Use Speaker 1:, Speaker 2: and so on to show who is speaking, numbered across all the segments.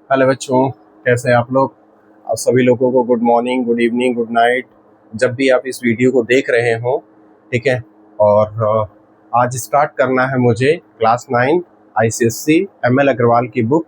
Speaker 1: Hello बच्चों, कैसे हैं आप लोग। आप सभी लोगों को good morning, good evening, good night, जब भी आप इस वीडियो को देख रहे हो। ठीक है। और आज स्टार्ट करना है मुझे क्लास 9 ICSE ML अग्रवाल की बुक।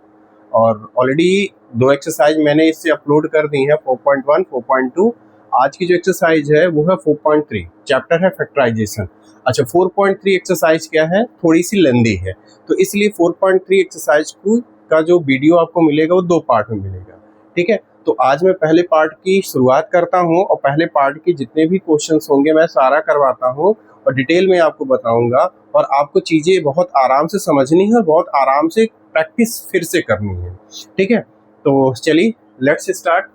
Speaker 1: और ऑलरेडी 2 एक्सरसाइज मैंने इससे अपलोड कर दी है, 4.1 4.2। आज की जो एक्सरसाइज है वो है 4.3, चैप्टर है फैक्टराइजेशन। अच्छा, 4.3 एक्सरसाइज क्या है, थोड़ी सी लेंदी है, तो इसलिए 4.3 एक्सरसाइज को का जो वीडियो आपको मिलेगा वो 2 पार्ट में मिलेगा। ठीक है। तो आज मैं पहले पार्ट की शुरुआत करता हूं और पहले पार्ट के जितने भी क्वेश्चंस होंगे मैं सारा करवाता हूं और डिटेल में आपको बताऊंगा। और आपको चीज़ें बहुत आराम से समझनी है और बहुत आराम से प्रैक्टिस फिर से करनी है। ठीक है। तो चलिए लेट्स स्टार्ट।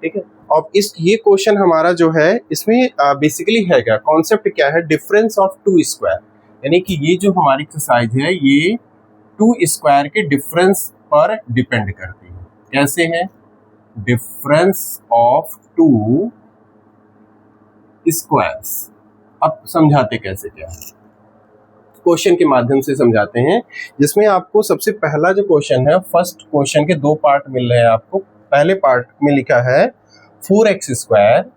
Speaker 1: ठीक है। अब ये क्वेश्चन हमारा जो है इसमें बेसिकली है क्या, कॉन्सेप्ट क्या है, डिफरेंस ऑफ टू स्क्वायर। यानी कि ये जो हमारी एक्सरसाइज है ये 2 स्क्वायर के डिफरेंस पर डिपेंड करती है। कैसे है, डिफरेंस ऑफ 2 स्क्वायर्स। अब समझाते कैसे क्या है, क्वेश्चन के माध्यम से समझाते हैं, जिसमें आपको सबसे पहला जो क्वेश्चन है, फर्स्ट क्वेश्चन के 2 पार्ट मिल रहे हैं आपको। पहले पार्ट में लिखा है 4x square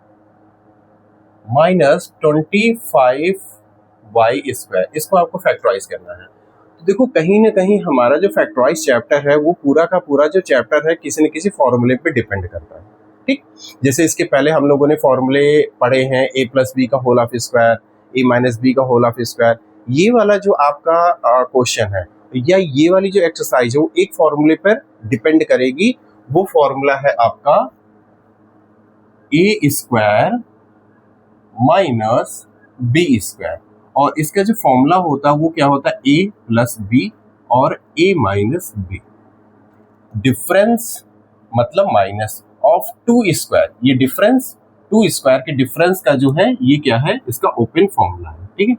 Speaker 1: minus 25y square, इसको आपको फैक्टराइज करना है। तो देखो कहीं ना कहीं हमारा जो फैक्टराइज चैप्टर है वो पूरा का पूरा जो चैप्टर है किसी न किसी फॉर्मूले पे डिपेंड करता है। ठीक, जैसे इसके पहले हम लोगों ने फॉर्मूले पढ़े हैं, a+b का होल ऑफ स्क्वायर, a-b का होल ऑफ स्क्वायर। ये वाला जो आपका क्वेश्चन है या ये वाली जो एक्सरसाइज है वो एक फॉर्मूले पर डिपेंड करेगी। वो फॉर्मूला है आपका a square minus b square, और इसका जो फॉर्मूला होता है वो क्या होता है, a प्लस बी और a माइनस बी। डिफरेंस मतलब माइनस ऑफ 2 स्क्वायर, ये डिफरेंस 2 स्क्वायर के डिफरेंस का जो है ये क्या है, इसका ओपन फॉर्मूला है। ठीक है।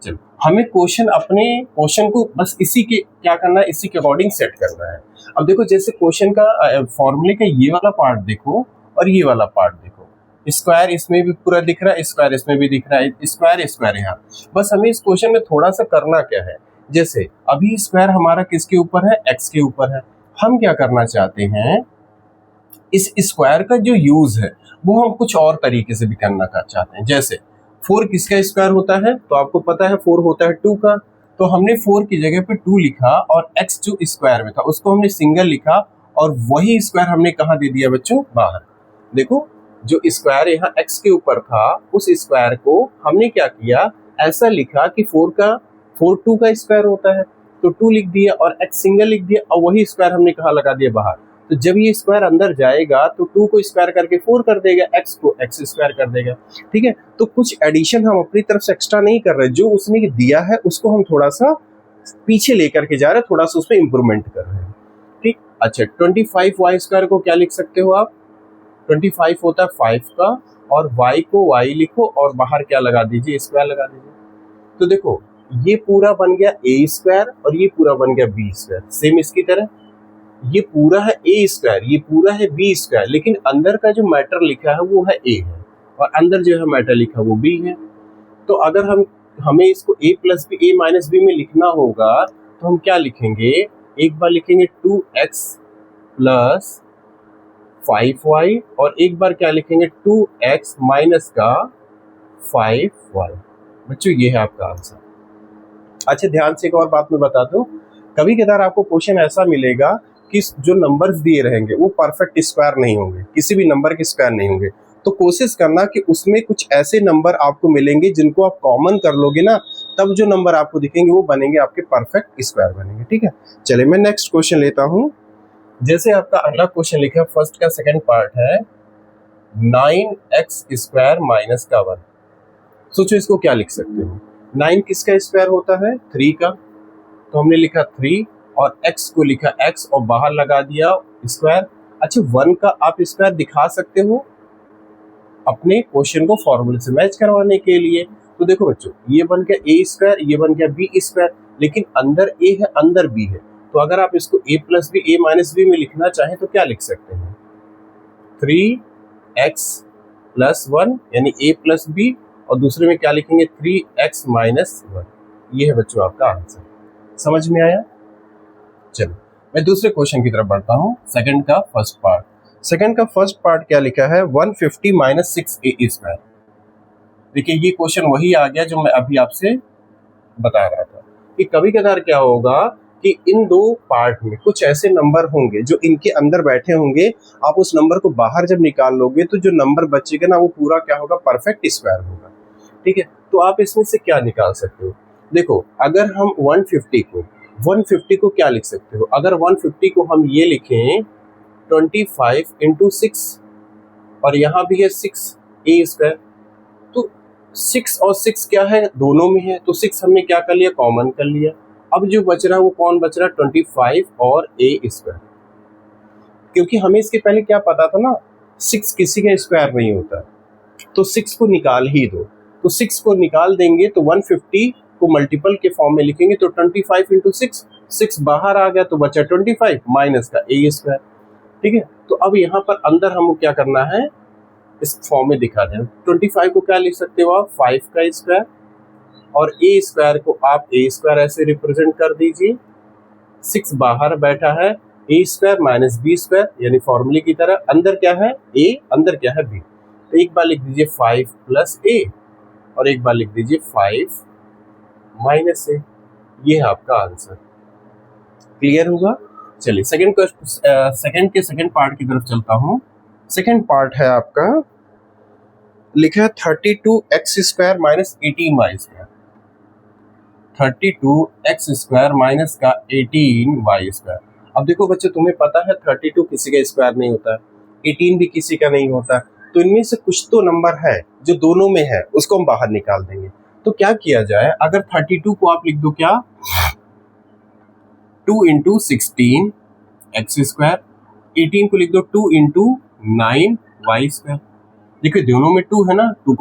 Speaker 1: चलो हमें अपने क्वेश्चन को बस इसी के क्या करना है, इसी के अकॉर्डिंग सेट करना है। अब देखो जैसे क्वेश्चन का फॉर्मूले का ये वाला पार्ट देखो और ये वाला पार्ट देखो, स्क्वायर इसमें भी पूरा दिख रहा है, स्क्वायर इसमें भी दिख रहा है, स्क्वायर स्क्वायर यहाँ। बस हमें इस क्वेश्चन में थोड़ा सा करना क्या है, जैसे अभी स्क्वायर हमारा किसके ऊपर है, एक्स के ऊपर है। हम क्या करना चाहते हैं, इस स्क्वायर का जो यूज है वो हम कुछ और तरीके से भी करना चाहते हैं। जैसे 4 किसका स्क्वायर होता है, तो आपको पता है 4 होता है 2 का, तो हमने 4 की जगह पे 2 लिखा और x जो स्क्वायर में था उसको हमने सिंगल लिखा और वही स्क्वायर हमने कहाँ दे दिया बच्चों, बाहर। देखो जो स्क्वायर यहाँ x के ऊपर था उस स्क्वायर को हमने क्या किया, ऐसा लिखा कि 4 2 का स्क्वायर होता है, तो 2 लिख दिया और x सिंगल लिख दिया और वही स्क्वायर हमने कहाँ लगा दिया, बाहर। तो जब ये स्क्वायर अंदर जाएगा तो 2 को स्क्वायर करके 4 कर देगा, x को x स्क्वायर कर देगा। ठीक है। तो कुछ एडिशन हम अपनी तरफ से एक्स्ट्रा नहीं कर रहे, जो उसने दिया है उसको हम थोड़ा सा पीछे लेकर के जा रहे हैं, थोड़ा सा उसमें इंप्रूवमेंट कर रहे हैं। ठीक। अच्छा, 25y स्क्वायर को क्या लिख सकते हो आप, 25 होता है 5 का, और y को y लिखो और बाहर क्या लगा दीजिए, स्क्वायर लगा दीजिए। तो देखो ये पूरा बन गया a स्क्वायर और ये पूरा बन गया b स्क्वायर। सेम इसकी तरह ये पूरा है a स्क्वायर, ये पूरा है b स्क्वायर, लेकिन अंदर का जो मैटर लिखा है वो है a है और अंदर जो है मैटर लिखा वो b है। तो अगर हमें इसको a plus B, a minus B में लिखना होगा तो हम क्या लिखेंगे, एक बार लिखेंगे 2x प्लस 5y और एक बार क्या लिखेंगे 2x माइनस का 5y। बच्चों ये है आपका आंसर। अच्छा ध्यान से एक और बात मैं बता दूं, कभी कदार आपको क्वेश्चन ऐसा मिलेगा कि जो नंबर्स दिए रहेंगे वो परफेक्ट स्क्वायर नहीं होंगे, किसी भी नंबर के स्क्वायर नहीं होंगे। तो कोशिश करना कि उसमें कुछ ऐसे नंबर आपको मिलेंगे जिनको आप कॉमन कर लोगे ना, तब जो नंबर आपको दिखेंगे वो बनेंगे आपके परफेक्ट स्क्वायर बनेंगे। ठीक है। चलिए मैं नेक्स्ट क्वेश्चन लेता हूँ। जैसे आपका अगला क्वेश्चन लिखा है, फर्स्ट का सेकंड पार्ट है 9x स्क्वायर माइनस का 1। सोचो इसको क्या लिख सकते हो, 9 किसका स्क्वायर होता है, 3 का, तो हमने लिखा 3 और x को लिखा x और बाहर लगा दिया स्क्वायर। अच्छा 1 का आप स्क्वायर दिखा सकते हो अपने क्वेश्चन को फॉर्मूले से मैच करवाने के लिए। तो देखो बच्चों ये बन गया a स्क्वायर, ये बन गया b स्क्वायर, लेकिन अंदर a है अंदर b है, तो अगर आप इसको a plus B, a minus B में लिखना चाहें तो क्या लिख सकते हैं, 3x प्लस 1 यानी a प्लस बी, और दूसरे में क्या लिखेंगे 3x माइनस 1। ये है बच्चों आपका आंसर। समझ में आया। चलो मैं दूसरे क्वेश्चन की तरफ बढ़ता हूँ, सेकंड का फर्स्ट पार्ट। सेकंड का फर्स्ट पार्ट क्या लिखा है, 150 माइनस 6a स्क्वायर। देखिए ये क्वेश्चन वही आ गया जो मैं अभी आपसे बता रहा था कि कभी कभार क्या होगा कि इन दो पार्ट में कुछ ऐसे नंबर होंगे जो इनके अंदर बैठे होंगे, आप उस नंबर को बाहर जब निकाल लोगे तो जो नंबर बचेगा ना वो पूरा क्या होगा, परफेक्ट स्क्वायर होगा। ठीक है, तो आप इसमें से क्या निकाल सकते हो, देखो अगर हम 150 को क्या लिख सकते हो, अगर 150 को हम ये लिखें 25 इंटू 6 और यहाँ भी है 6a स्क्वायर, तो 6 और 6 क्या है, दोनों में है, तो 6 हमने क्या कर लिया, कॉमन कर लिया। अब जो बच रहा है वो कौन बच रहा है, 25 और a स्क्वायर, क्योंकि हमें इसके पहले क्या पता था ना, 6 किसी का स्क्वायर नहीं होता, तो 6 को निकाल ही दो। तो 6 को निकाल देंगे तो 150 को मल्टीपल के फॉर्म में लिखेंगे तो 25 इंटू 6 बाहर आ गया तो बचा 25 माइनस का a स्क्वायर। ठीक है, तो अब यहाँ पर अंदर हमको क्या करना है, इस फॉर्म में दिखा दें। 25 को क्या लिख सकते हो आप, 5 का स्क्वायर, और a स्क्वायर को आप a स्क्वायर ऐसे रिप्रेजेंट कर दीजिए। 6 बाहर बैठा है, a square minus b square, यानी फॉर्मूले की तरह, अंदर क्या है a, अंदर क्या है b। तो एक बार लिख दीजिए 5 प्लस a और एक बार लिख दीजिए 5 माइनस a। ये है आपका आंसर। क्लियर होगा। चलिए सेकंड के सेकंड पार्ट की तरफ चलता हूँ। सेकंड पार्ट है आपका, लिखा है 32x square minus 18y square. 32x square minus का 18y स्क्वायर। अब देखो बच्चे, तुम्हें पता है 32 किसी का स्क्वायर नहीं होता, 18 भी किसी का नहीं होता, तो इनमें से कुछ तो नंबर है जो दोनों में है, उसको हम बाहर निकाल देंगे। तो क्या किया जाए, अगर 32 को आप लिख दो क्या, 2 इंटू 16 एक्स स्क्वायर, 18 को लिख दो 2 इंटू 9 वाई स्क्वायर। देखिए दोनों में 2 है ना, 2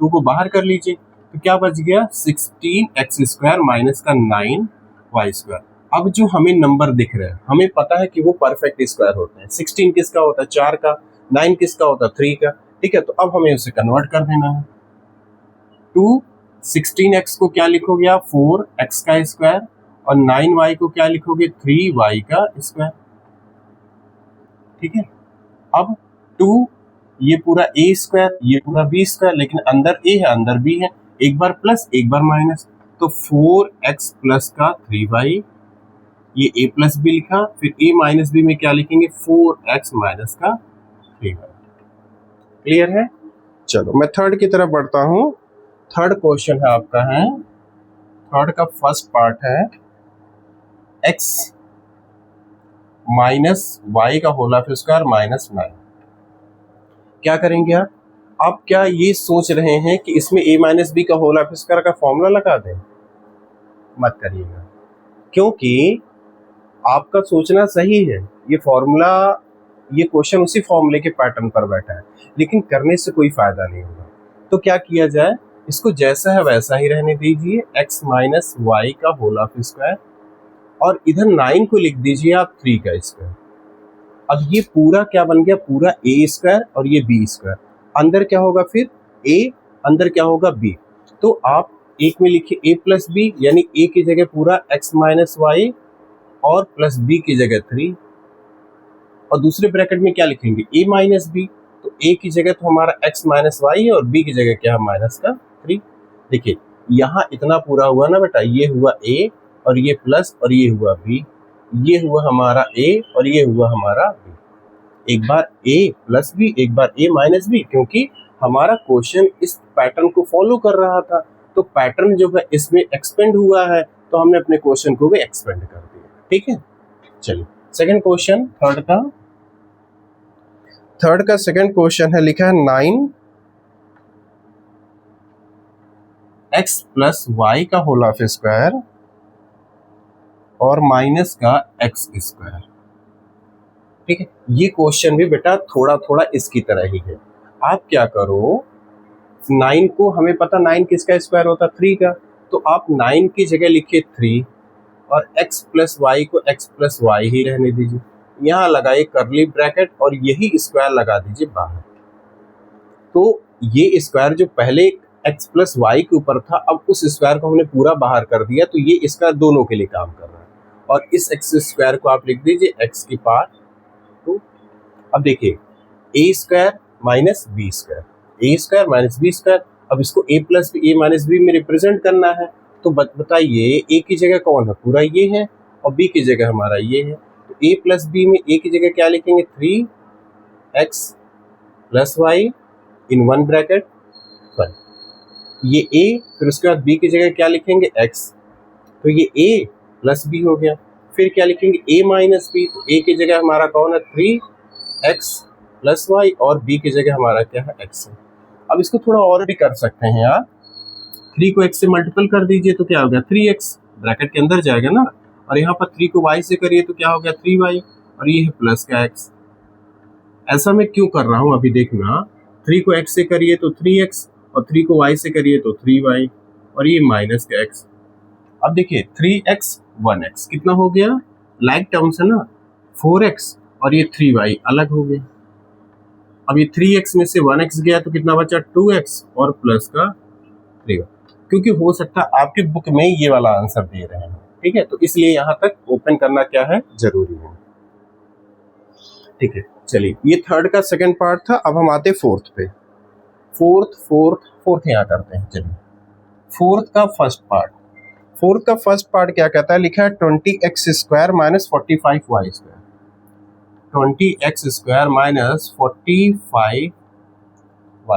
Speaker 1: को बाहर कर लीजिए तो क्या बच गया, 16 एक्स स्क्वायर माइनस का 9 वाई स्क्वायर। अब जो हमें नंबर दिख रहे हैं, हमें पता है कि वो परफेक्ट स्क्वायर होते हैं। 16 किसका होता है, 4 का, 9 किसका होता है, 3 का। ठीक है, तो अब हमें उसे कन्वर्ट कर देना है। 16x को क्या लिखोगे आप, 4x का स्क्वायर, और 9y को क्या लिखोगे, 3y का स्क्वायर। ठीक है, अब 2 ये पूरा a स्क्वायर, ये पूरा b स्क्वायर, लेकिन अंदर a है अंदर b है, एक बार प्लस एक बार माइनस, तो 4x प्लस का 3y, ये a प्लस b लिखा, फिर a माइनस b में क्या लिखेंगे, 4x माइनस का 3y। क्लियर है। चलो मैं थर्ड की तरफ बढ़ता हूँ। थर्ड क्वेश्चन है आपका, है थर्ड का फर्स्ट पार्ट है x माइनस वाई का होल स्क्वायर माइनस 9। क्या करेंगे आप क्या ये सोच रहे हैं कि इसमें a माइनस बी का होल स्क्वायर का फॉर्मूला लगा दें, मत करिएगा, क्योंकि आपका सोचना सही है, ये फॉर्मूला, ये क्वेश्चन उसी फॉर्मूले के पैटर्न पर बैठा है, लेकिन करने से कोई फायदा नहीं होगा। तो क्या किया जाए, इसको जैसा है वैसा ही रहने दीजिए, x माइनस वाई का होल स्क्वायर, और इधर 9 को लिख दीजिए आप 3 का स्क्वायर। अब ये पूरा क्या बन गया, पूरा a स्क्वायर और ये b स्क्वायर, अंदर क्या होगा फिर a, अंदर क्या होगा b। तो आप एक में लिखिए a प्लस बी, यानी a की जगह पूरा x माइनस वाई और प्लस b की जगह 3, और दूसरे ब्रैकेट में क्या लिखेंगे, a माइनस बी। तो a की जगह तो हमारा x माइनस वाई है और b की जगह क्या है, माइनस का 3। देखिए यहाँ इतना पूरा हुआ ना बेटा, ये हुआ a और ये प्लस और ये हुआ b, ये हुआ हमारा a और ये हुआ हमारा b। एक बार a प्लस b, एक बार a माइनस b, क्योंकि हमारा क्वेश्चन इस पैटर्न को फॉलो कर रहा था, तो पैटर्न जो है इसमें एक्सपेंड हुआ है, तो हमने अपने क्वेश्चन को भी एक्सपेंड कर दिया। ठीक है, चलिए सेकंड क्वेश्चन, थर्ड का सेकंड क्वेश्चन है, लिखा है 9x प्लस वाई का होल स्क्वायर और माइनस का x स्क्वायर। ठीक है, ये क्वेश्चन भी बेटा थोड़ा थोड़ा इसकी तरह ही है। आप क्या करो, 9 को हमें पता 9 किसका स्क्वायर होता है, 3 का, तो आप 9 की जगह लिखिए 3 और x प्लस वाई को x प्लस वाई ही रहने दीजिए, यहाँ लगाइए कर्ली ब्रैकेट और यही स्क्वायर लगा दीजिए बाहर। तो ये स्क्वायर जो पहले x प्लस वाई के ऊपर था, अब उस स्क्वायर को हमने पूरा बाहर कर दिया, तो ये स्क्वायर दोनों के लिए काम कर रहा है। और इस एक्स स्क्वायर को आप लिख दीजिए एक्स की पावर 2। अब देखिए ए square minus B square, A square minus B square. अब इसको ए प्लस बी, ए माइनस बी में रिप्रेजेंट करना है, तो बताइए ए की जगह कौन है, पूरा ये है, और बी की जगह हमारा ये है। तो ए प्लस बी में ए की जगह क्या लिखेंगे, 3x plus Y in one bracket 1, ये a, फिर उसके बाद b की जगह क्या लिखेंगे x, तो ये a प्लस बी हो गया। फिर क्या लिखेंगे a माइनस बी, तो a की जगह हमारा कौन है 3x प्लस वाई, और b की जगह हमारा क्या है x है। अब इसको थोड़ा और भी कर सकते हैं यार, 3 को x से मल्टीपल कर दीजिए तो क्या हो गया 3x, ब्रैकेट के अंदर जाएगा ना, और यहाँ पर 3 को y से करिए तो क्या हो गया 3y, और ये है प्लस का x। ऐसा मैं क्यों कर रहा हूँ अभी देखना, 3 को x से करिए तो 3x, और 3 को y से करिए तो 3y, और ये माइनस का x। अब देखिए 3x 1x कितना हो गया, लाइक टर्म्स है ना, 4x और ये 3y अलग हो गए। अब ये 3x में से 1x गया तो कितना बचा 2x और प्लस का 3y, क्योंकि हो सकता है आपकी बुक में ये वाला आंसर दे रहे हैं, ठीक है, तो इसलिए यहाँ तक ओपन करना क्या है, जरूरी है। ठीक है, चलिए ये थर्ड का सेकंड पार्ट था। अब हम आते फोर्थ पे, फोर्थ यहाँ करते हैं। चलिए फोर्थ का फर्स्ट पार्ट क्या कहता है, लिखा है 20x square minus 45y square, 20x square minus 45y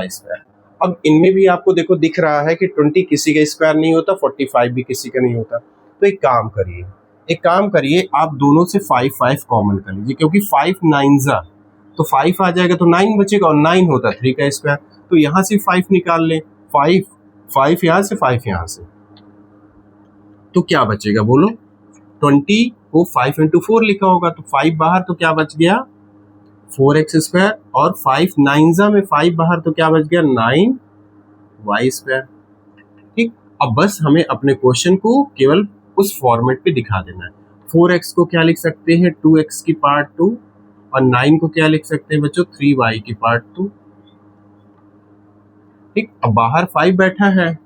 Speaker 1: square. अब इनमें भी आपको देखो दिख रहा है कि 20 किसी का स्क्वायर नहीं होता, 45 भी किसी का नहीं होता। तो एक काम करिए आप दोनों से 5 कॉमन कर लीजिए, क्योंकि 5 9 तो 5 आ जाएगा तो 9 बचेगा, और 9 होता 3 का स्क्वायर, तो यहाँ से 5 निकाल लें, 5 यहाँ से 5 यहाँ से, तो क्या बचेगा बोलो, 20 को 5 इंटू 4 लिखा होगा, तो 5 बाहर तो क्या बच गया 4x स्क्वायर, और 5 9 में 5 बाहर तो क्या बच गया 9y स्क्वायर। ठीक, अब बस हमें अपने क्वेश्चन को केवल उस फॉर्मेट पे दिखा देना है। 4x को क्या लिख सकते हैं 2x की पार्ट 2, और 9 को क्या लिख सकते हैं बच्चों 3y की पार्ट 2। ठीक, अब बाहर 5 बैठा है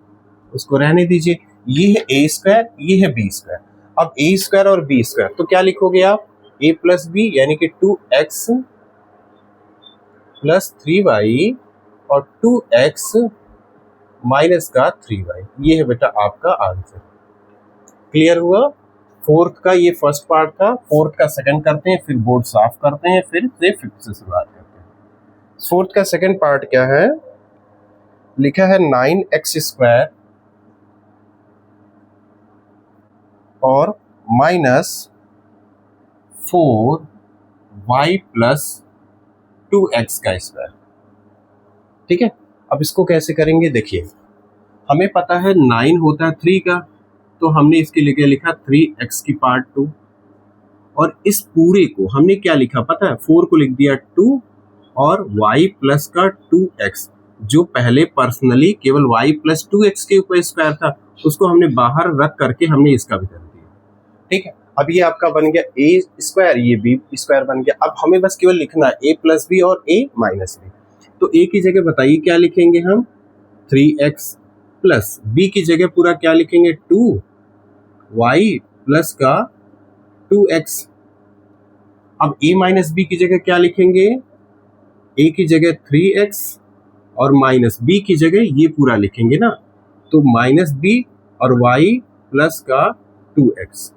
Speaker 1: उसको रहने दीजिए, ये है a स्क्वायर, ये है b स्क्वायर। अब a स्क्वायर और b स्क्वायर तो क्या लिखोगे आप, a प्लस बी यानी कि 2x प्लस 3y और 2x माइनस का 3y, ये है बेटा आपका आंसर। क्लियर हुआ, फोर्थ का ये फर्स्ट पार्ट था, फोर्थ का सेकंड करते हैं, फिर बोर्ड साफ करते हैं, फिर से फिफ्थ से शुरुआत करते हैं। फोर्थ का सेकंड पार्ट क्या है, लिखा है 9x स्क्वायर और माइनस 4y प्लस 2x का स्क्वायर। ठीक है, अब इसको कैसे करेंगे, देखिए हमें पता है 9 होता है 3 का, तो हमने इसके लिए लिखा 3x की पार्ट 2, और इस पूरे को हमने क्या लिखा पता है, 4 को लिख दिया 2 और y प्लस का 2x, जो पहले पर्सनली केवल y प्लस 2x के ऊपर स्क्वायर था, उसको हमने बाहर रख करके हमने इसका भी कर दिया। ठीक है, अब ये आपका बन गया a स्क्वायर, ये b स्क्वायर बन गया। अब हमें बस केवल लिखना है a प्लस बी और a माइनस बी, तो a की जगह बताइए क्या लिखेंगे हम 3x प्लस b की जगह पूरा क्या लिखेंगे 2y प्लस का 2x। अब a माइनस बी की जगह क्या लिखेंगे, a की जगह 3x और माइनस b की जगह ये पूरा लिखेंगे ना, तो माइनस b और y प्लस का 2x।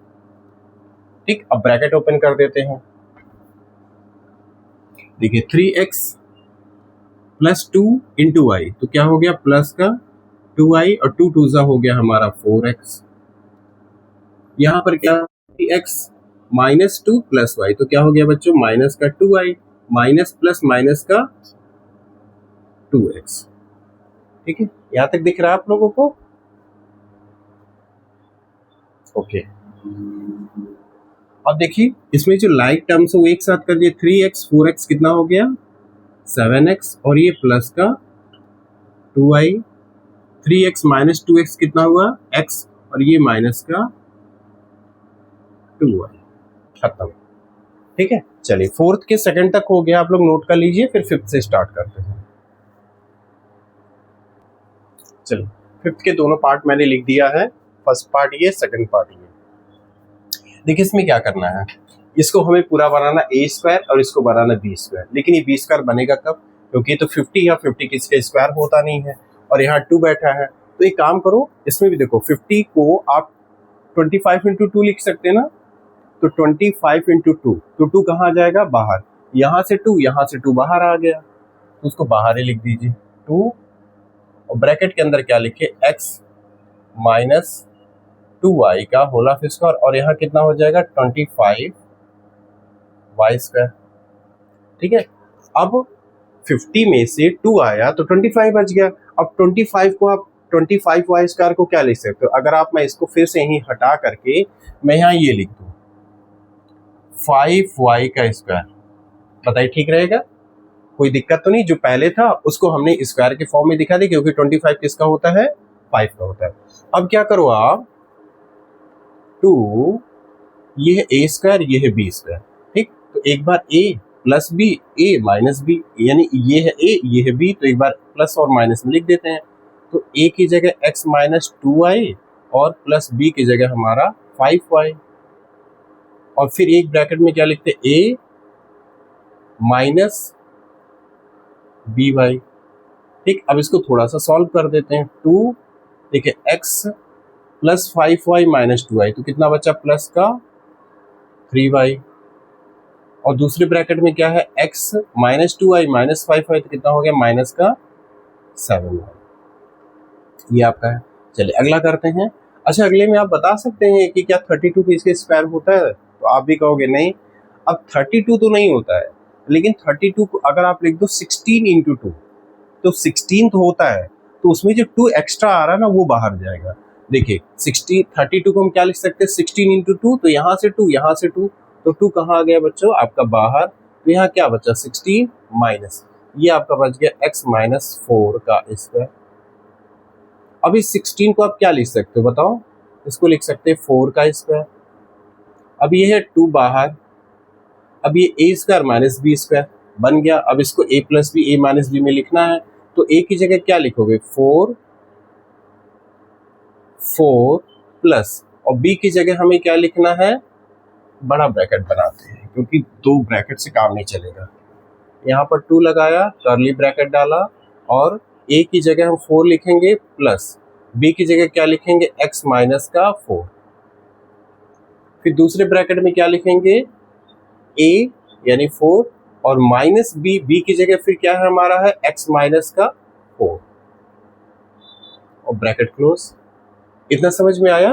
Speaker 1: ठीक, अब ब्रैकेट ओपन कर देते हैं, देखिए 3x प्लस 2 इंटू वाई, तो क्या हो गया प्लस का 2y और 2 2 हो गया हमारा 4x। यहाँ पर क्या 3x माइनस 2 प्लस वाई, तो क्या हो गया बच्चों माइनस का 2y, माइनस प्लस माइनस का 2x। ठीक है, यहाँ तक दिख रहा है आप लोगों को, ओके। अब देखिए इसमें जो लाइक टर्म्स है वो एक साथ कर दिए, 3x 4x कितना हो गया 7x, और ये प्लस का 2y, 3x माइनस 2x कितना हुआ x, और ये माइनस का 2y, खत्म। ठीक है, चलिए फोर्थ के सेकंड तक हो गया, आप लोग नोट कर लीजिए, फिर फिफ्थ से स्टार्ट करते हैं। चलिए फिफ्थ के दोनों पार्ट मैंने लिख दिया है, फर्स्ट पार्ट ये, सेकंड पार्ट ये। देखिए इसमें क्या करना है, इसको हमें पूरा बनाना ए स्क्वायर और इसको बनाना बी स्क्वायर, लेकिन ये बी स्क्वायर बनेगा कब, क्योंकि तो 50 या 50 किसी का स्क्वायर होता नहीं है और यहाँ 2 बैठा है। तो एक काम करो, इसमें भी देखो 50 को आप 25 इंटू 2 लिख सकते हैं ना, तो 25 इंटू 2, तो 2 कहाँ जाएगा, बाहर, यहाँ से 2, यहाँ से 2 बाहर आ गया, तो उसको बाहर ही लिख दीजिए 2, और ब्रैकेट के अंदर क्या लिखे, x माइनस 2y का होल ऑफ स्क्वायर, और यहाँ कितना हो जाएगा 25y स्क्वायर। ठीक है, अब 50 में से 2 आया तो 25 बच गया। अब 25 को आप 25y स्क्वायर को क्या लिख सकते हो, अगर आप, मैं इसको फिर से यहीं हटा करके मैं यहाँ ये लिख दूँ 5y का स्क्वायर, बताइए ठीक रहेगा, कोई दिक्कत तो नहीं। जो पहले था उसको हमने स्क्वायर के फॉर्म में दिखा दी, क्योंकि 25 किसका होता है, 5 का होता है। अब क्या करो आप, 2, ये है a स्क्वायर, ये है b स्क्वायर, ठीक, तो एक बार a plus b, a minus b, यानी ये है a, ये है b, तो एक बार प्लस और माइनस में लिख देते हैं। तो a की जगह x माइनस 2y और प्लस b की जगह हमारा 5y, और फिर एक ब्रैकेट में क्या लिखते हैं, a माइनस by। ठीक, अब इसको थोड़ा सा सॉल्व कर देते हैं, 2 देखिए x plus 5y minus 2y, तो कितना बचा, प्लस का 3y, और दूसरे ब्रैकेट में क्या है, x minus 2y minus 5y, तो कितना हो गया, माइनस का 7y, ये आपका है। चलिए अगला करते हैं। अच्छा, अगले में आप बता सकते हैं कि क्या 32 का इसके स्क्वायर होता है, तो आप भी कहोगे नहीं। अब 32 तो नहीं होता है, लेकिन 32 को अगर आप लिख दो 16 इंटू 2, तो 16 तो होता है, तो उसमें जो 2 एक्स्ट्रा आ रहा है ना वो बाहर जाएगा। देखिए 32 को हम क्या लिख सकते हैं, 16 इंटू 2, तो यहाँ से 2, यहाँ से 2, तो 2 कहाँ आ गया बच्चों, आपका बाहर, तो यहाँ क्या बचा, 16 माइनस, ये आपका बच गया x माइनस 4 का स्क्वायर। अब इस 16 को आप क्या लिख सकते हो बताओ, इसको लिख सकते हैं 4 का स्क्वायर। अब ये है 2 बाहर, अब ये a square minus B square बन गया। अब इसको a plus B, a minus B में लिखना है, तो a की जगह क्या लिखोगे, 4 प्लस, और b की जगह हमें क्या लिखना है, बड़ा ब्रैकेट बनाते हैं, क्योंकि 2 ब्रैकेट से काम नहीं चलेगा। यहाँ पर 2 लगाया, कर्ली ब्रैकेट डाला, और a की जगह हम 4 लिखेंगे प्लस b की जगह क्या लिखेंगे, x माइनस का 4, फिर दूसरे ब्रैकेट में क्या लिखेंगे, a यानी 4 और माइनस b की जगह फिर क्या है हमारा है, x माइनस का 4, और ब्रैकेट क्लोज। इतना समझ में आया,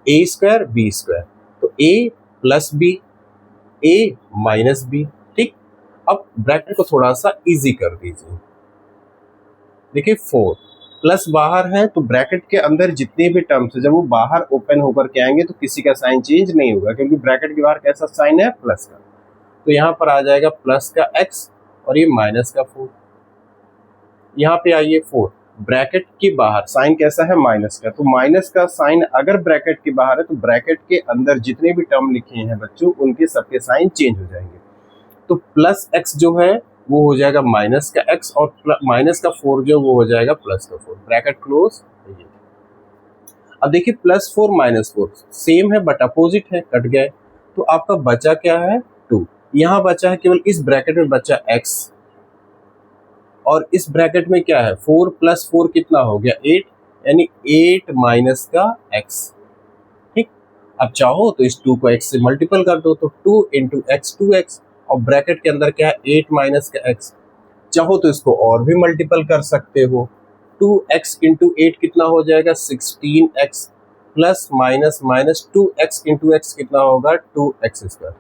Speaker 1: a स्क्वायर b स्क्वायर, तो a plus b, a minus b। ठीक, अब ब्रैकेट को थोड़ा सा इजी कर दीजिए। देखिए 4 प्लस बाहर है, तो ब्रैकेट के अंदर जितने भी टर्म्स है जब वो बाहर ओपन होकर के आएंगे तो किसी का साइन चेंज नहीं होगा, क्योंकि ब्रैकेट के बाहर कैसा साइन है, प्लस का, तो यहाँ पर आ जाएगा प्लस का x और ये माइनस का 4। यहाँ पे आइए 4, ब्रैकेट के बाहर साइन कैसा है, माइनस का, तो माइनस का साइन अगर ब्रैकेट के बाहर है तो ब्रैकेट के अंदर जितने भी टर्म लिखे हैं बच्चों उनके सबके साइन चेंज हो जाएंगे। तो प्लस x जो है वो हो जाएगा माइनस का x, और माइनस का 4 जो वो हो जाएगा प्लस का 4, ब्रैकेट क्लोज। अब देखिए प्लस 4 माइनस 4 सेम है बट अपोजिट है, कट गए, तो आपका बचा क्या है, 2। यहाँ बचा है केवल इस ब्रैकेट में बचा x, और इस ब्रैकेट में क्या है, 4 प्लस 4 कितना हो गया, 8, यानी 8 माइनस का x। ठीक, अब चाहो तो इस 2 को x से मल्टीपल कर दो, तो 2 इंटू एक्स 2x, और ब्रैकेट के अंदर क्या है, 8 माइनस का x। चाहो तो इसको और भी मल्टीपल कर सकते हो, 2x इंटू 8 कितना हो जाएगा, 16x, plus minus minus 2x into x कितना होगा, 2x स्क्वायर।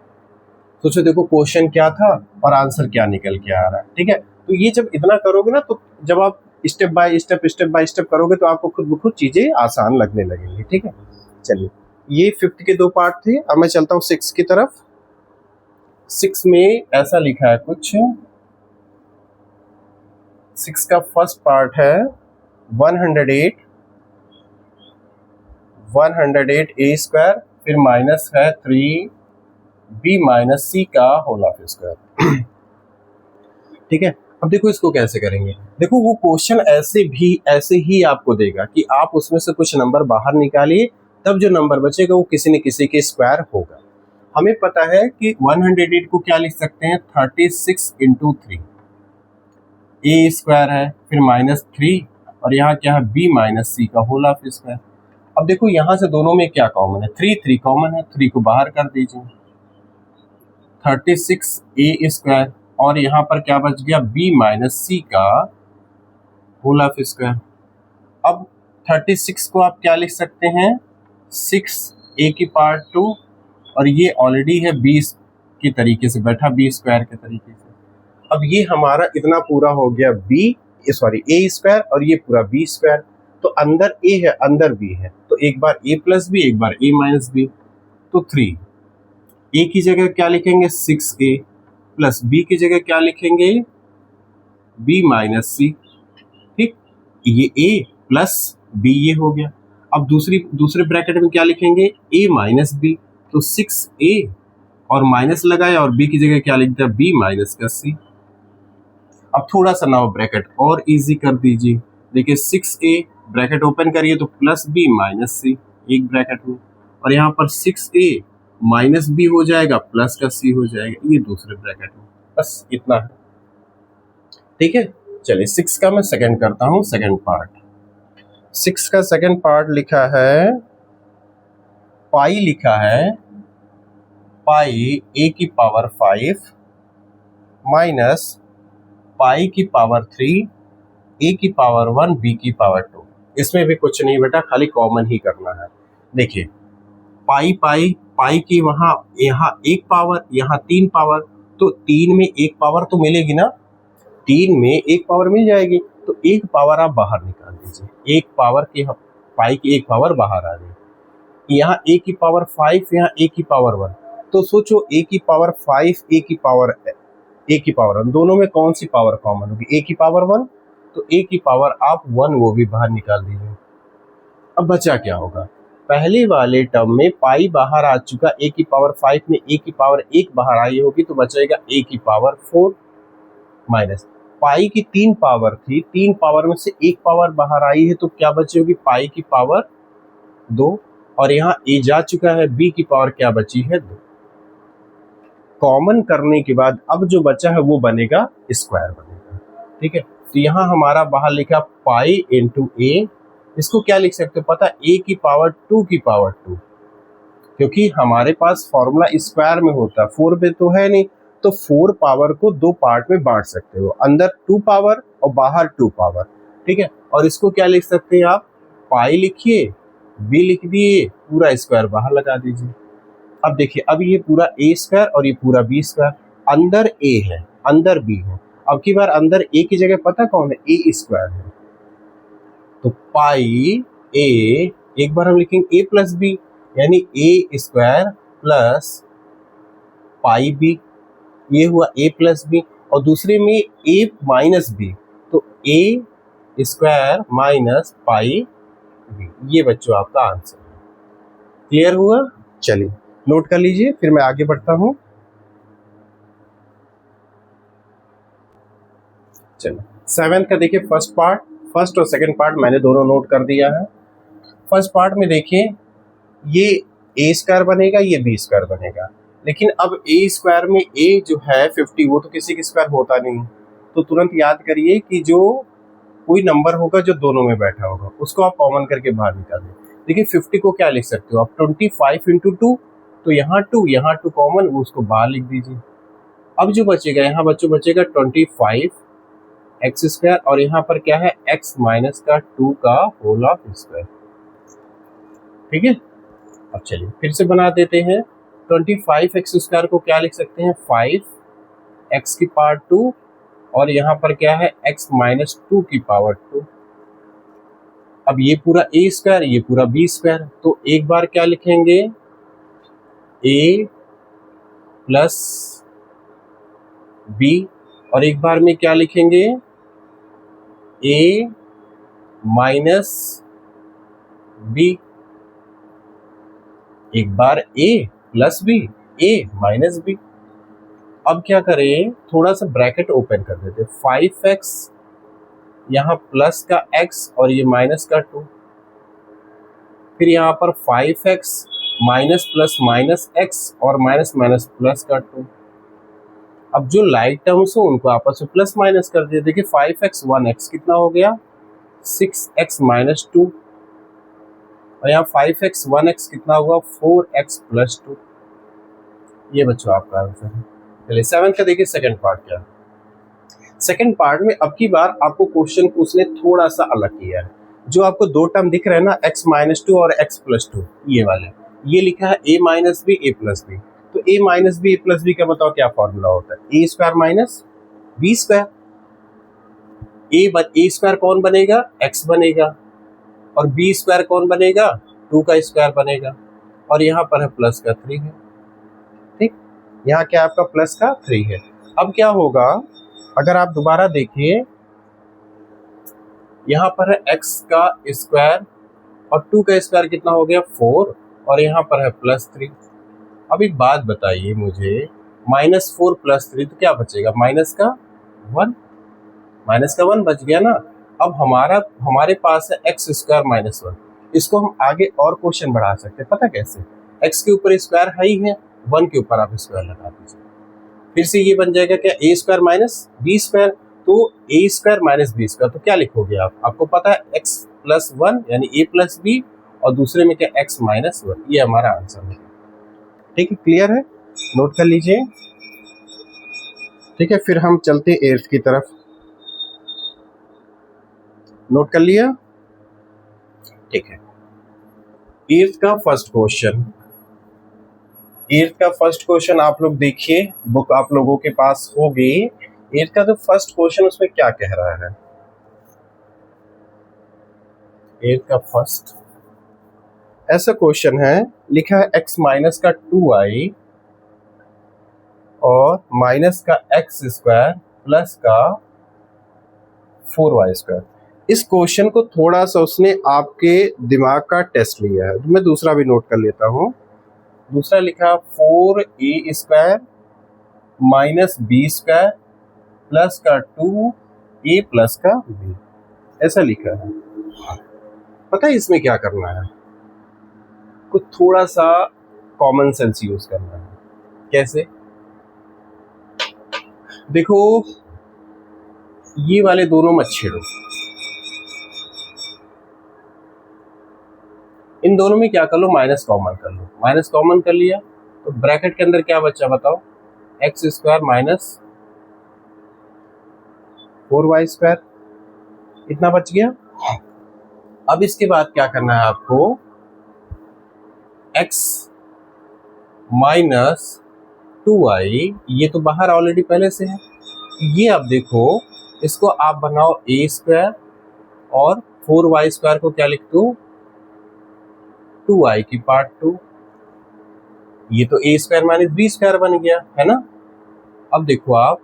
Speaker 1: सोचो देखो क्वेश्चन क्या था और आंसर क्या निकल के आ रहा है। ठीक है, तो ये जब इतना करोगे ना, तो जब आप स्टेप बाय स्टेप करोगे तो आपको खुद ब खुद चीजें आसान लगने लगेंगी। ठीक है, चलिए ये 5th के 2 पार्ट थे, अब मैं चलता हूँ 6 की तरफ। 6 में ऐसा लिखा है कुछ, 6 का फर्स्ट पार्ट है 108 a स्क्वायर, फिर माइनस है 3b माइनस c का होल ऑफ स्क्वायर। ठीक है, अब देखो इसको कैसे करेंगे। देखो वो क्वेश्चन ऐसे ही आपको देगा कि आप उसमें से कुछ नंबर बाहर निकालिए तब जो नंबर बचेगा वो किसी न किसी के स्क्वायर होगा। हमें पता है कि 108 को क्या लिख सकते हैं, 36 इंटू 3, ए स्क्वायर है, फिर -3 और यहाँ क्या है, बी माइनस सी का होल ऑफ स्क्वायर। अब देखो यहाँ से दोनों में क्या कॉमन है, 3 कॉमन है, 3 को बाहर कर दीजिए, 36 ए स्क्वायर और यहाँ पर क्या बच गया, बी माइनस सी का होल ऑफ स्क्वायर। अब 36 को आप क्या लिख सकते हैं, 6 ए की पावर 2 और ये ऑलरेडी है 20 की तरीके से बैठा, बी स्क्वायर के तरीके से। अब ये हमारा इतना पूरा हो गया ए स्क्वायर और ये पूरा बी स्क्वायर। तो अंदर ए है, अंदर बी है, तो एक बार ए प्लस बी, एक बार ए माइनस बी, तो 3। ए की जगह क्या लिखेंगे, 6a प्लस बी की जगह क्या लिखेंगे, बी माइनस सी। ठीक, ये a प्लस बी ये हो गया। अब दूसरे ब्रैकेट में क्या लिखेंगे, a माइनस बी, तो 6a और माइनस लगाया और b की जगह क्या लिख दिया, b माइनस का c। अब थोड़ा सा नाउ ब्रैकेट और इजी कर दीजिए, देखिए 6a ब्रैकेट ओपन करिए तो प्लस b माइनस c एक ब्रैकेट में, और यहाँ पर 6a माइनस b हो जाएगा प्लस का c हो जाएगा, ये दूसरे ब्रैकेट में। बस इतना है, ठीक है। चलिए 6 का मैं सेकंड करता हूँ, सेकंड पार्ट। 6 का सेकंड पार्ट लिखा है, पाई लिखा है, पाई a की पावर 5 माइनस पाई की पावर 3, a की पावर 1, b की पावर 2। इसमें भी कुछ नहीं बेटा, खाली कॉमन ही करना है। देखिए पाई पाई पाई की वहां यहाँ एक पावर, यहाँ 3 पावर, तो 3 में एक पावर तो मिलेगी ना, 3 में एक पावर मिल जाएगी, तो एक पावर आप बाहर निकाल दीजिए, एक पावर की पाई की एक पावर बाहर आ गई। यहाँ a की पावर 5, यहाँ a की पावर 1, तो सोचो a की पावर 5, a की पावर 1, दोनों में कौन सी पावर कॉमन होगी, a की पावर 1, तो a की पावर आप 1 वो भी बाहर निकाल दीजिए। अब बचा क्या होगा, पहले वाले टर्म में पाई बाहर आ चुका, a की पावर 5 में a की पावर 1 बाहर आई होगी, तो बचेगा a की पावर 4 माइनस पाई की 3 पावर थी, 3 पावर में से एक पावर बाहर आई है, तो क्या बची होगी, पाई की पावर 2, और यहाँ a जा चुका है, b की पावर क्या बची है, 2। कॉमन करने के बाद अब जो बचा है वो बनेगा स्क्वायर बनेगा, ठीक है। तो यहाँ हमारा बाहर लिखा पाई इंटू ए, इसको क्या लिख सकते हो पता, a की पावर 2 की पावर 2, क्योंकि हमारे पास फॉर्मूला स्क्वायर में होता है, 4 पे तो है नहीं, तो 4 पावर को 2 पार्ट में बांट सकते हो, अंदर 2 पावर और बाहर 2 पावर, ठीक है। और इसको क्या लिख सकते हैं आप, पाई लिखिए, b लिख दिए, पूरा स्क्वायर बाहर लगा दीजिए। अब देखिए, अब ये पूरा a स्क्वायर और ये पूरा b स्क्वायर, अंदर a है, अंदर b है। अब की बार अंदर a की जगह पता कौन है, a स्क्वायर है, तो पाई a, एक बार हम लिखेंगे a प्लस बी, यानी a square plus pi b, ये हुआ a प्लस बी, और दूसरे में a माइनस b, तो a square minus pi b, ये बच्चों आपका आंसर है। क्लियर हुआ, चलिए नोट कर लीजिए, फिर मैं आगे बढ़ता हूं। चलो 7 का देखिए, फर्स्ट और सेकंड पार्ट मैंने दोनों नोट कर दिया है। फर्स्ट पार्ट में देखिए, ये a स्क्वायर बनेगा, ये b स्क्वायर बनेगा, लेकिन अब a स्क्वायर में a जो है 50, वो तो किसी के स्क्वायर होता नहीं, तो तुरंत याद करिए कि जो कोई नंबर होगा जो दोनों में बैठा होगा उसको आप कॉमन करके बाहर निकालें। देखिए 50 को क्या लिख सकते हो आप, 25 इंटू 2, तो यहाँ 2 कॉमन, वो उसको बाहर लिख दीजिए। अब जो बचेगा, यहाँ बच्चों बचेगा 25 एक्स स्क्वायर, और यहाँ पर क्या है, x माइनस का 2 का होल ऑफ स्क्वायर, ठीक है। अब चलिए फिर से बना देते हैं, 25 एक्स स्क्वायर को क्या लिख सकते हैं, 5 एक्स की पावर 2, और यहाँ पर क्या है, x माइनस 2 की पावर 2। अब ये पूरा a स्क्वायर, ये पूरा b स्क्वायर, तो एक बार क्या लिखेंगे, a प्लस b, और एक बार में क्या लिखेंगे, a माइनस b, एक बार a plus b, a minus b। अब क्या करें, थोड़ा सा ब्रैकेट ओपन कर देते, 5x यहाँ प्लस का x और ये माइनस का 2, फिर यहाँ पर 5x minus plus minus x और माइनस माइनस प्लस का 2। अब जो लाइक टर्म्स हो उनको आपस में प्लस माइनस कर दिया। देखिए 5x 1x कितना हो गया 6x माइनस 2, और यहाँ 5x 1x कितना हुआ 4x प्लस 2। ये बच्चों आपका आंसर है। चलिए 7 का देखिए सेकंड पार्ट क्या है। सेकंड पार्ट में अब की बार आपको क्वेश्चन को उसने थोड़ा सा अलग किया है। जो आपको दो टर्म दिख रहे हैं ना x माइनस 2 और x प्लस 2, ये वाले, ये लिखा है a minus B A plus B. तो a minus B A plus B का बताओ क्या फॉर्मूला होता है, a square minus B square. a square कौन बनेगा x बनेगा, और b स्क्वायर कौन बनेगा 2 का स्क्वायर बनेगा, और यहाँ पर है प्लस का 3 है। ठीक, यहाँ क्या आपका प्लस का 3 है। अब क्या होगा अगर आप दोबारा देखिए, यहाँ पर है x का स्क्वायर और 2 का स्क्वायर कितना हो गया 4, और यहाँ पर है प्लस 3। अब एक बात बताइए मुझे, -4 प्लस 3 तो क्या बचेगा माइनस का 1, माइनस का 1 बच गया ना। अब हमारे पास है x स्क्वायर माइनस 1, इसको हम आगे और क्वेश्चन बढ़ा सकते हैं। पता कैसे, x के ऊपर स्क्वायर है ही है, 1 के ऊपर आप स्क्वायर लगा दीजिए, फिर से ये बन जाएगा क्या a square minus B square. तो a square minus B square, तो क्या लिखोगे आपको पता है x प्लस 1 यानी a प्लस बी, और दूसरे में क्या x माइनस 1। ये हमारा आंसर है। ठीक है, क्लियर है, नोट कर लीजिए। ठीक है, फिर हम चलते 8th की तरफ। नोट कर लिया, ठीक है। 8th का फर्स्ट क्वेश्चन, 8th का फर्स्ट क्वेश्चन आप लोग देखिए, बुक आप लोगों के पास होगी। 8th का जो फर्स्ट क्वेश्चन उसमें क्या कह रहा है, 8th का फर्स्ट ऐसा क्वेश्चन है, लिखा है x माइनस का 2i और माइनस का x स्क्वायर प्लस का 4y स्क्वायर। इस क्वेश्चन को थोड़ा सा उसने आपके दिमाग का टेस्ट लिया है। मैं दूसरा भी नोट कर लेता हूँ। दूसरा लिखा 4a square minus B square plus का 2a प्लस का b, ऐसा लिखा है। पता है इसमें क्या करना है, कुछ थोड़ा सा कॉमन सेंस यूज करना है। कैसे, देखो ये वाले दोनों मत छेड़ो, इन दोनों में क्या कर लो माइनस कॉमन कर लो। माइनस कॉमन कर लिया तो ब्रैकेट के अंदर क्या बचा बताओ, x square minus 4y square, इतना बच गया। अब इसके बाद क्या करना है आपको, x माइनस 2i, ये तो बाहर ऑलरेडी पहले से है। ये अब देखो इसको आप बनाओ a स्क्वायर और 4y स्क्वायर को क्या लिख दो 2i की पार्ट 2। ये तो a square minus B square बन गया है ना। अब देखो आप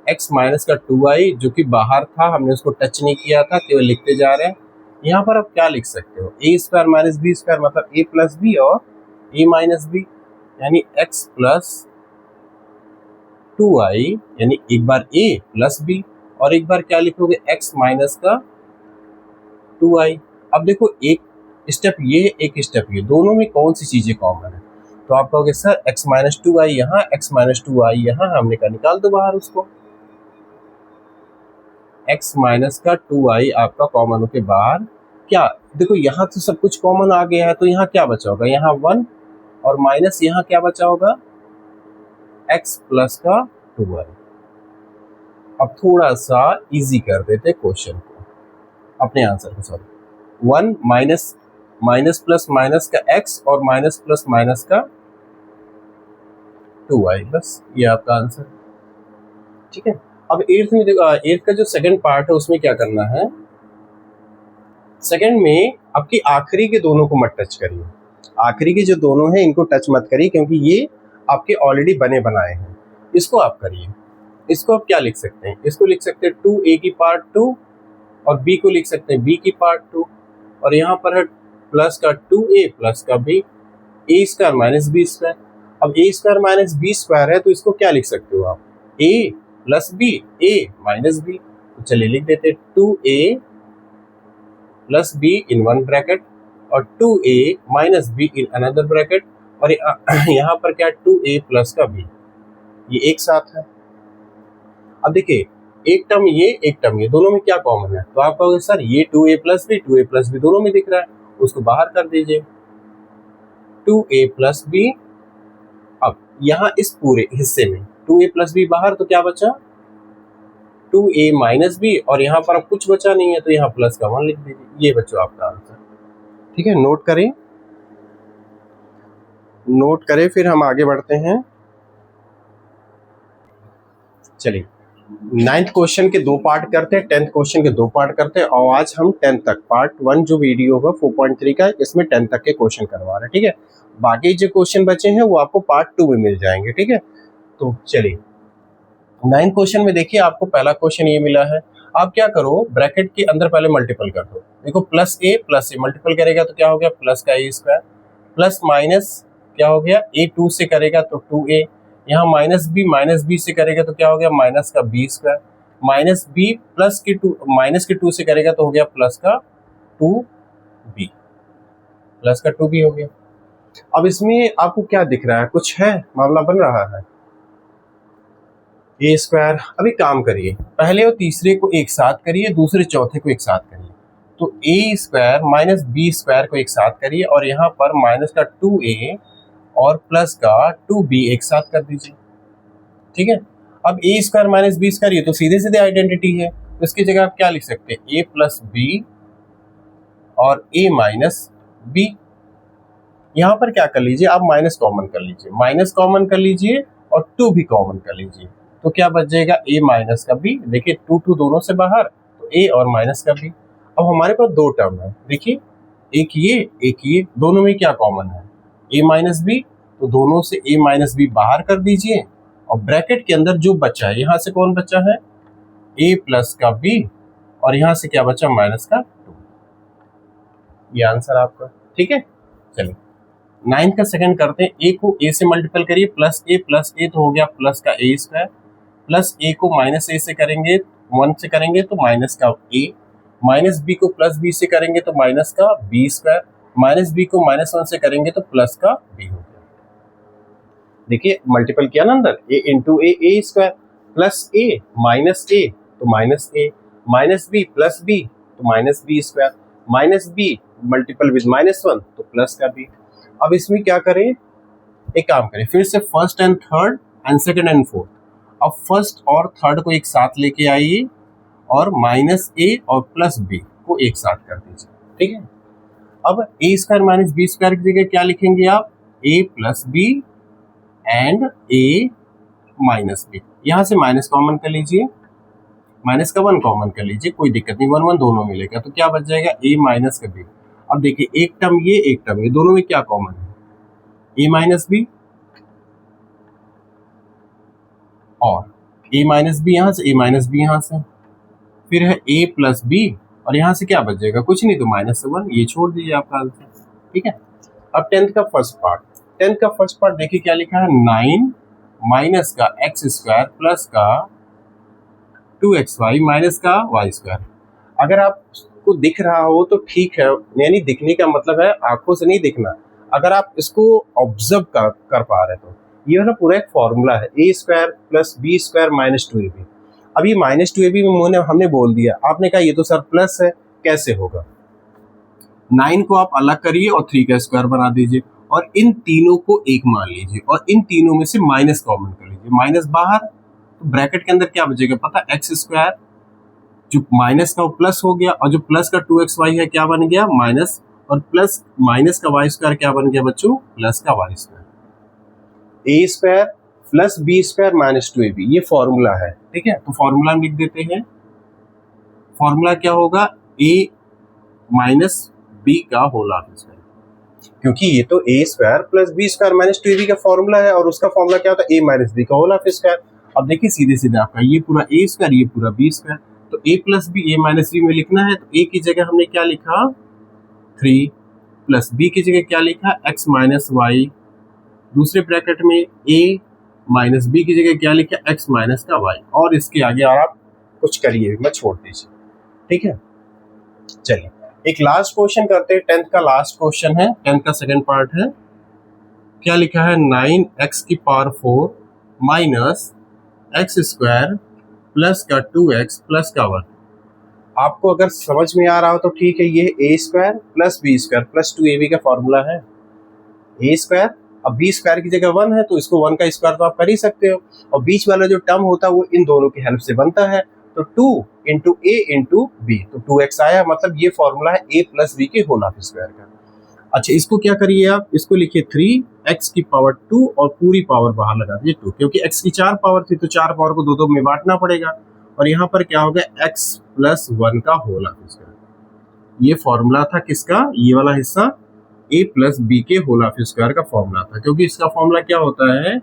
Speaker 1: x माइनस का 2i जो कि बाहर था, हमने उसको टच नहीं किया था, केवल लिखते जा रहे हैं। यहाँ पर आप क्या लिख सकते हो, a square minus B square मतलब a प्लस बी और a माइनस बी, यानी x प्लस 2i, यानी एक बार a प्लस b और एक बार क्या लिखोगे x माइनस का 2i। अब देखो एक स्टेप ये एक स्टेप ये, दोनों में कौन सी चीजें कॉमन है, तो आप कहोगे सर x माइनस 2i यहाँ, x माइनस 2i यहाँ, हमने कहा निकाल दो बाहर उसको। x माइनस का 2i आपका कॉमन होके बाहर, क्या देखो यहाँ तो सब कुछ कॉमन आ गया है, तो यहाँ क्या बचा होगा, यहाँ 1 और माइनस यहाँ क्या बचा होगा x प्लस का 2i। अब थोड़ा सा इजी कर देते क्वेश्चन को, अपने आंसर को। Sorry 1 minus minus plus minus का x और माइनस प्लस माइनस का 2i, बस ये आपका आंसर। ठीक है, अब 8th में देखो, 8th का जो सेकंड पार्ट है उसमें क्या करना है, सेकंड में आपकी आखिरी के दोनों को मत टच करिए। आखिरी के जो दोनों हैं इनको टच मत करिए, क्योंकि ये आपके ऑलरेडी बने बनाए हैं। इसको आप करिए। इसको आप क्या लिख सकते हैं, इसको लिख सकते हैं 2a की पार्ट 2 और b को लिख सकते हैं b की पार्ट 2, और यहाँ पर है प्लस का 2a प्लस का b, a square minus B square. अब a square minus B square है तो इसको क्या लिख सकते हो आप, a plus B, a minus B. तो चलिए लिख देते 2a plus B in one bracket और 2a minus B in another bracket, और यहाँ पर क्या 2a प्लस का b, ये एक साथ है। अब देखिए एक टर्म ये एक टर्म ये, दोनों में क्या कॉमन है, तो आप कहोगे सर ये 2a प्लस बी दोनों में दिख रहा है, उसको बाहर कर दीजिए 2a प्लस बी। अब यहाँ इस पूरे हिस्से में 2a प्लस बी बाहर, तो क्या बचा 2a माइनस बी, और यहाँ पर अब कुछ बचा नहीं है तो यहाँ प्लस का 1 लिख दीजिए। ये बच्चों आपका आंसर, ठीक है। नोट करें फिर हम आगे बढ़ते हैं। चलिए 9th क्वेश्चन के 2 पार्ट करते हैं, 10th क्वेश्चन के 2 पार्ट करते हैं, और आज हम 10th तक पार्ट 1 जो वीडियो होगा 4.3 का, इसमें 10th तक के क्वेश्चन करवा रहे हैं, ठीक है। बाकी जो क्वेश्चन बचे हैं वो आपको पार्ट 2 में मिल जाएंगे, ठीक है। तो चलिए 9th क्वेश्चन में देखिए, आपको पहला क्वेश्चन ये मिला है। आप क्या करो, ब्रैकेट के अंदर पहले मल्टीपल कर दो। देखो प्लस ए मल्टीपल करेगा तो क्या हो गया प्लस का ए स्क्वायर, प्लस माइनस क्या हो गया ए 2 से करेगा तो 2a, यहाँ माइनस बी से करेगा तो क्या हो गया माइनस का B square, minus B minus के 2 से करेगा तो हो गया प्लस का 2b, हो गया। अब इसमें आपको क्या दिख रहा है, कुछ है, मामला बन रहा है ए स्क्वायर। अभी काम करिए, पहले और तीसरे को एक साथ करिए, दूसरे चौथे को एक साथ करिए, तो A square minus B square को एक साथ करिए, और यहाँ पर माइनस का 2a और प्लस का 2b एक साथ कर दीजिए, ठीक है। अब A square minus B square ये तो सीधे सीधे आइडेंटिटी है, तो इसकी जगह आप क्या लिख सकते हैं ए प्लस बी और ए माइनस बी। यहाँ पर क्या कर लीजिए आप माइनस कॉमन कर लीजिए और 2 भी कॉमन कर लीजिए, तो क्या बच जाएगा ए माइनस का बी। देखिए 2 दोनों से बाहर, तो ए और माइनस का बी। अब हमारे पास 2 टर्म है, देखिए एक ये, दोनों में क्या कॉमन है ए माइनस बी, तो दोनों से ए माइनस बी बाहर कर दीजिए, और ब्रैकेट के अंदर जो बचा है, यहाँ से कौन बचा है ए प्लस का बी, और यहाँ से क्या बचा माइनस का 2। ये आंसर आपका, ठीक है। चलिए 9th का सेकंड करते हैं। ए को ए से मल्टीपल करिए, प्लस ए तो हो गया प्लस का ए स्क्वायर, प्लस ए को माइनस ए से करेंगे 1 से करेंगे तो माइनस का ए, माइनस बी को प्लस बी से करेंगे तो माइनस का बी स्क्वायर, माइनस बी को माइनस 1 से करेंगे तो प्लस का बी हो गया। देखिए मल्टीपल किया ना अंदर, A into A square, plus A तो माइनस बी प्लस बी तो minus B square, minus B multiple with minus 1 तो प्लस का बी। अब इसमें क्या करें, एक काम करें, फिर से first and third and second and fourth, अब फर्स्ट और थर्ड को एक साथ लेके आइए, और माइनस ए और प्लस बी को एक साथ कर दीजिए, ठीक है। अब A square minus B square की जगह क्या लिखेंगे आप, A plus B and A minus B. यहाँ से माइनस कॉमन कर लीजिए, माइनस का 1 कॉमन कर लीजिए, कोई दिक्कत नहीं, 1 दोनों मिलेगा, तो क्या बच जाएगा ए माइनस का बी। अब देखिए एक टर्म ये दोनों में क्या कॉमन है ए माइनस बी, और ए माइनस बी यहाँ से, ए माइनस बी यहाँ से, फिर है ए प्लस बी, और यहाँ से क्या बच जाएगा कुछ नहीं, तो माइनस 1, ये छोड़ दीजिए आपका आंसर, ठीक है। अब 10th का फर्स्ट पार्ट देखिए क्या लिखा है, 9 माइनस का एक्स स्क्वायर प्लस का 2xy माइनस का वाई स्क्वायर। अगर आपको दिख रहा हो तो ठीक है, यानी दिखने का मतलब है आंखों से नहीं दिखना, अगर आप इसको ऑब्जर्व कर पा रहे तो ये वाला पूरा एक फॉर्मूला है, A square plus B square minus 2ab। अब ये माइनस 2ab में हमने बोल दिया, आपने कहा ये तो सर प्लस है, कैसे होगा, 9 को आप अलग करिए और 3 का स्क्वायर बना दीजिए, और इन तीनों को एक मान लीजिए, और इन तीनों में से माइनस कॉमन कर लीजिए, माइनस बाहर, तो ब्रैकेट के अंदर क्या बचेगा पता, एक्स स्क्वायर जो माइनस का प्लस हो गया, और जो प्लस का 2xy है क्या बन गया माइनस, और प्लस माइनस का वाई स्क्वायर क्या बन गया बच्चों, प्लस का Y square. A square plus B square minus 2ab, ये फॉर्मूला है, ठीक है। तो फॉर्मूला लिख देते हैं, फॉर्मूला क्या होगा, ए माइनस बी का होल हाफ स्क्वायर, क्योंकि ये तो A square plus B square minus 2ab का फॉर्मूला है, और उसका फॉर्मूला क्या होता है, ए माइनस बी का होल हाफ स्क्वायर। अब देखिए सीधे सीधे आपका ये पूरा ए स्क्वायर, ये पूरा बी स्क्वायर, तो ए प्लस बी ए माइनस बी में लिखना है, तो ए की जगह हमने क्या लिखा 3, प्लस बी की जगह क्या लिखा एक्स माइनस वाई, दूसरे ब्रैकेट में ए माइनस बी की जगह क्या लिखा एक्स माइनस का वाई, और इसके आगे आप कुछ करिए मत छोड़ दीजिए, ठीक है। चलिए एक लास्ट क्वेश्चन करते हैं, 10th का लास्ट क्वेश्चन है, 10th का सेकंड पार्ट है। क्या लिखा है, 9x की power 4 minus x square plus का 2x प्लस का 1। आपको अगर समझ में आ रहा हो तो ठीक है, ये A square plus B square plus 2ab का फॉर्मूला है। ए स्क्वायर, अब बी स्क्वायर की जगह 1 है तो इसको 1 का स्क्वायर तो आप कर ही सकते हो, और बीच वाला जो टर्म होता है वो इन दोनों की हेल्प से बनता है, तो 2 इंटू ए इंटू बी, तो 2x आया, मतलब ये फॉर्मूला है a प्लस बी के होल हाफ स्क्वायर का। अच्छा, इसको क्या करिए आप, इसको लिखिए 3x की पावर 2 और पूरी पावर बाहर लगा दीजिए 2, क्योंकि x की 4 पावर थी तो 4 पावर को 2 में बांटना पड़ेगा, और यहाँ पर क्या होगा, x प्लस 1 का होल हाफ स्क्वायर। ये फॉर्मूला था किसका, ये वाला हिस्सा a प्लस बी के होल हाफ स्क्वायर का फॉर्मूला था, क्योंकि इसका फॉर्मूला क्या होता है,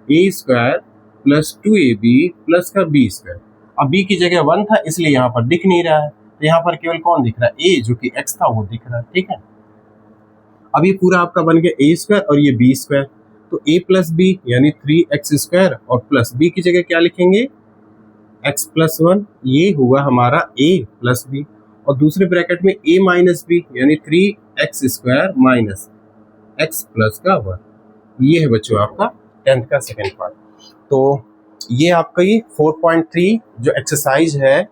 Speaker 1: a square plus 2ab plus का b स्क्वायर। अब b की जगह 1 था इसलिए यहाँ पर दिख नहीं रहा है, तो यहाँ पर केवल कौन दिख रहा है, a जो कि x था वो दिख रहा है, ठीक है। अब ये पूरा आपका बन गया a स्क्वायर और ये b स्क्वायर, तो a प्लस बी यानी 3x स्क्वायर और प्लस b की जगह क्या लिखेंगे, x प्लस 1, ये हुआ हमारा a प्लस बी, और दूसरे ब्रैकेट में a माइनस बी यानी 3x square minus x plus का 1। ये है बच्चों आपका 10th का सेकेंड पार्ट। तो ये आपका ये 4.3 जो एक्सरसाइज है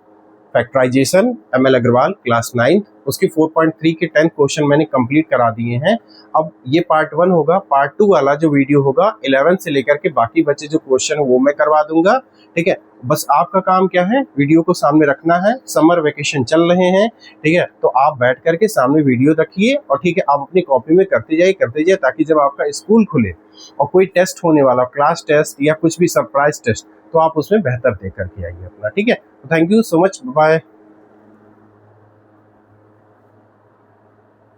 Speaker 1: factorisation ML Agarwal class 9th, उसके 4.3 के 10 क्वेश्चन मैंने कंप्लीट करा दिए हैं। अब ये पार्ट 1 होगा, पार्ट 2 वाला जो वीडियो होगा 11 से लेकर के बाकी बचे जो क्वेश्चन है वो मैं करवा दूंगा, ठीक है। बस आपका काम क्या है, वीडियो को सामने रखना है, समर वेकेशन चल रहे हैं, ठीक है, तो आप बैठ करके सामने वीडियो रखिए और ठीक है, आप अपनी कॉपी में करते जाइए, ताकि जब आपका स्कूल खुले और कोई टेस्ट होने वाला, क्लास टेस्ट या कुछ भी सरप्राइज टेस्ट, तो आप उसमें बेहतर दे करके आइए अपना, ठीक है। Thank you so much, bye.